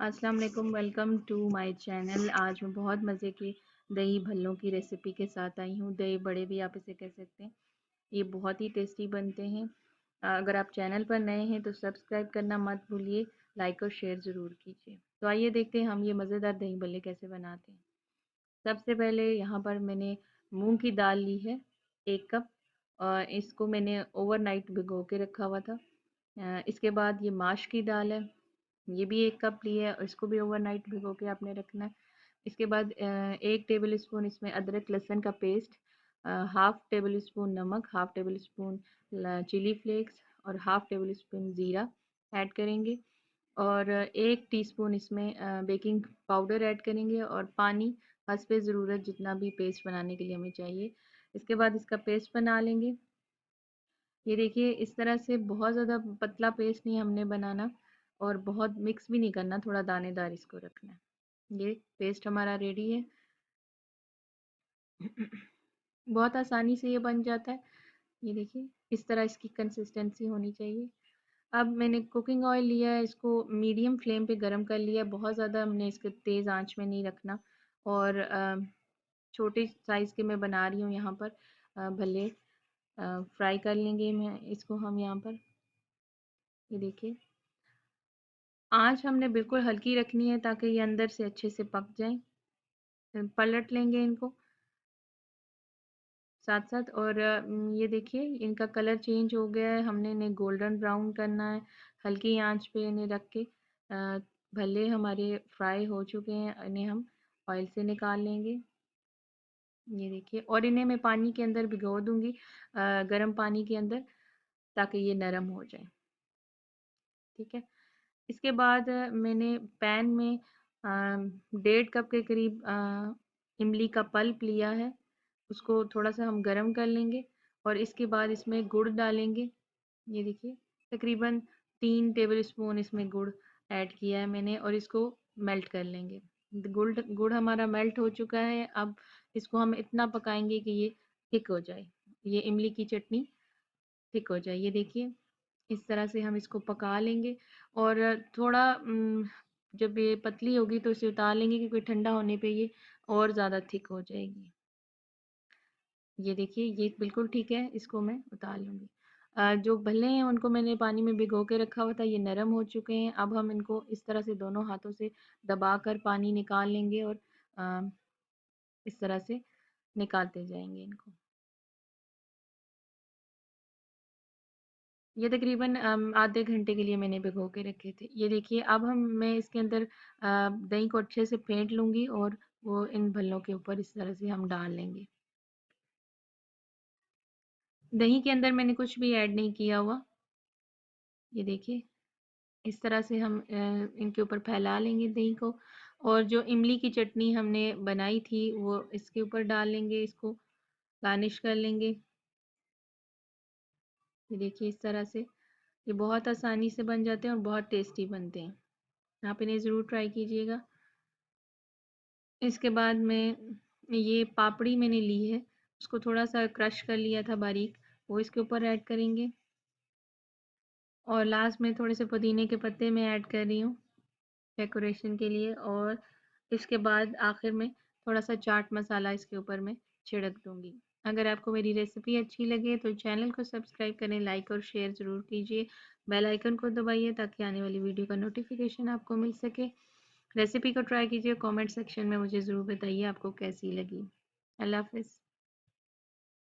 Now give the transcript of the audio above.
अस्सलाम वालेकुम, welcome to my channel. आज मैं बहुत मज़े की दही भल्लों की रेसिपी के साथ आई हूँ। दही बड़े भी आप इसे कह सकते हैं। ये बहुत ही टेस्टी बनते हैं। अगर आप चैनल पर नए हैं तो सब्सक्राइब करना मत भूलिए, लाइक और शेयर ज़रूर कीजिए। तो आइए देखते हैं हम ये मज़ेदार दही भल्ले कैसे बनाते हैं। सबसे पहले यहाँ पर मैंने मूंग की दाल ली है 1 कप, और इसको मैंने ओवरनाइट भिगो के रखा हुआ था। इसके बाद ये माश की दाल है, ये भी 1 कप ली है और इसको भी ओवरनाइट भिगो के आपने रखना है। इसके बाद 1 टेबल स्पून इसमें अदरक लहसुन का पेस्ट, हाफ़ टेबल स्पून नमक, half tablespoon chilli flakes और हाफ़ टेबल स्पून ज़ीरा ऐड करेंगे, और 1 टीस्पून इसमें बेकिंग पाउडर ऐड करेंगे, और पानी हस्बे ज़रूरत जितना भी पेस्ट बनाने के लिए हमें चाहिए। इसके बाद इसका पेस्ट बना लेंगे। ये देखिए इस तरह से बहुत ज़्यादा पतला पेस्ट नहीं हमने बनाना, और बहुत मिक्स भी नहीं करना, थोड़ा दानेदार इसको रखना है। ये पेस्ट हमारा रेडी है। बहुत आसानी से ये बन जाता है। ये देखिए इस तरह इसकी कंसिस्टेंसी होनी चाहिए। अब मैंने कुकिंग ऑयल लिया है, इसको मीडियम फ्लेम पे गरम कर लिया। बहुत ज़्यादा हमने इसके तेज़ आंच में नहीं रखना, और छोटे साइज़ के मैं बना रही हूँ यहाँ पर भल्ले। फ्राई कर लेंगे मैं इसको हम यहाँ पर। ये देखिए आँच हमने बिल्कुल हल्की रखनी है ताकि ये अंदर से अच्छे से पक जाएं। पलट लेंगे इनको साथ साथ, और ये देखिए इनका कलर चेंज हो गया है। हमने इन्हें गोल्डन ब्राउन करना है, हल्की आंच पे इन्हें रख के। भले हमारे फ्राई हो चुके हैं, इन्हें हम ऑयल से निकाल लेंगे। ये देखिए, और इन्हें मैं पानी के अंदर भिगो दूंगी, गर्म पानी के अंदर, ताकि ये नरम हो जाए। ठीक है। इसके बाद मैंने पैन में 1.5 कप के करीब इमली का पल्प लिया है। उसको थोड़ा सा हम गरम कर लेंगे, और इसके बाद इसमें गुड़ डालेंगे। ये देखिए तकरीबन 3 टेबल स्पून इसमें गुड़ ऐड किया है मैंने, और इसको मेल्ट कर लेंगे। गुड़ गुड़ हमारा मेल्ट हो चुका है। अब इसको हम इतना पकाएंगे कि ये थिक हो जाए, ये इमली की चटनी थिक हो जाए। ये देखिए इस तरह से हम इसको पका लेंगे, और थोड़ा जब ये पतली होगी तो इसे उतार लेंगे, क्योंकि ठंडा होने पे ये और ज़्यादा थिक हो जाएगी। ये देखिए ये बिल्कुल ठीक है, इसको मैं उतार लूँगी। जो भल्ले हैं उनको मैंने पानी में भिगो के रखा हुआ था, ये नरम हो चुके हैं। अब हम इनको इस तरह से दोनों हाथों से दबाकर पानी निकाल लेंगे, और अ, इस तरह से निकालते जाएंगे इनको। ये तकरीबन आधे घंटे के लिए मैंने भिगो के रखे थे। ये देखिए अब मैं इसके अंदर दही को अच्छे से फेंट लूँगी, और वो इन भल्लों के ऊपर इस तरह से हम डाल लेंगे। दही के अंदर मैंने कुछ भी ऐड नहीं किया हुआ। ये देखिए इस तरह से हम इनके ऊपर फैला लेंगे दही को, और जो इमली की चटनी हमने बनाई थी वो इसके ऊपर डाल लेंगे, इसको गार्निश कर लेंगे। ये देखिए इस तरह से ये बहुत आसानी से बन जाते हैं और बहुत टेस्टी बनते हैं। आप इन्हें ज़रूर ट्राई कीजिएगा। इसके बाद में ये पापड़ी मैंने ली है, उसको थोड़ा सा क्रश कर लिया था बारीक, वो इसके ऊपर ऐड करेंगे, और लास्ट में थोड़े से पुदीने के पत्ते मैं ऐड कर रही हूँ डेकोरेशन के लिए, और इसके बाद आखिर में थोड़ा सा चाट मसाला इसके ऊपर मैं छिड़क दूँगी। अगर आपको मेरी रेसिपी अच्छी लगे तो चैनल को सब्सक्राइब करें, लाइक और शेयर ज़रूर कीजिए। बेल आइकन को दबाइए ताकि आने वाली वीडियो का नोटिफिकेशन आपको मिल सके। रेसिपी को ट्राई कीजिए, कमेंट सेक्शन में मुझे ज़रूर बताइए आपको कैसी लगी। अल्लाह हाफ़िज़।